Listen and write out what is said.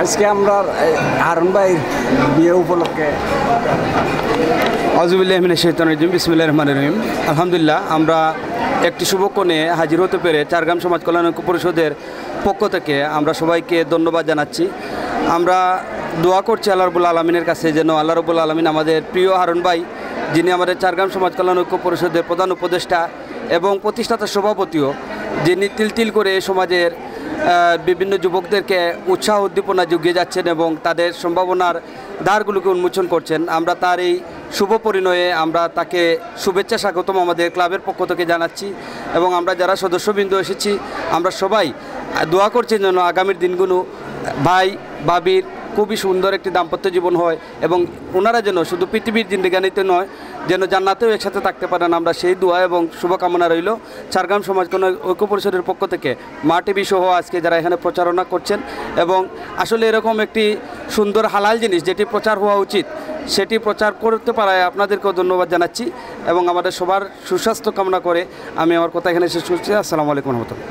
আজকে আমরা হারুন ভাই বিয়ে উপলক্ষে আউযুবিল্লাহি মিনাশ শাইতানির রাজিম বিসমিল্লাহির রহমানির রহিম। আলহামদুলিল্লাহ, আমরা একটি শুভক্ষণে হাজির হতে পেরে চারগ্রাম সমাজ কল্যাণ ঐক্য পরিষদের পক্ষ থেকে আমরা সবাইকে ধন্যবাদ জানাচ্ছি। আমরা দোয়া করছি আল্লাহ রাব্বুল আলামিনের কাছে যেন আল্লাহ রাব্বুল আলামিন আমাদের প্রিয় হারুন ভাই, যিনি আমাদের চারগ্রাম সমাজ কল্যাণ ঐক্য পরিষদের প্রধান উপদেষ্টা এবং প্রতিষ্ঠাতা সভাপতিও, যিনি তিল তিল করে সমাজের বিভিন্ন যুবকদেরকে উৎসাহ উদ্দীপনা যুগিয়ে যাচ্ছেন এবং তাদের সম্ভাবনার দ্বারগুলোকে উন্মোচন করছেন। আমরা তার এই শুভ পরিণয়ে আমরা তাকে শুভেচ্ছা স্বাগতম আমাদের ক্লাবের পক্ষ থেকে জানাচ্ছি এবং আমরা যারা সদস্যবৃন্দ এসেছি আমরা সবাই দোয়া করছি যেন আগামীর দিনগুলো ভাই ভাবির খুবই সুন্দর একটি দাম্পত্য জীবন হয় এবং ওনারা যেন শুধু পৃথিবীর জিন্দেগানিতে নয়, যেন জান্নাতেও একসাথে থাকতে পারেন। আমরা সেই দোয়া এবং শুভকামনা রইল। চারগ্রাম সমাজ কল্যাণ ঐক্য পরিষদের পক্ষ থেকে মা টিভি সহ আজকে যারা এখানে প্রচারণা করছেন এবং আসলে এরকম একটি সুন্দর হালাল জিনিস যেটি প্রচার হওয়া উচিত সেটি প্রচার করতে পারায় আপনাদেরকেও ধন্যবাদ জানাচ্ছি এবং আমাদের সবার সুস্বাস্থ্য কামনা করে আমি আমার কথা এখানে শেষ করছি। আসসালামু আলাইকুম রহমতুল্লাহ।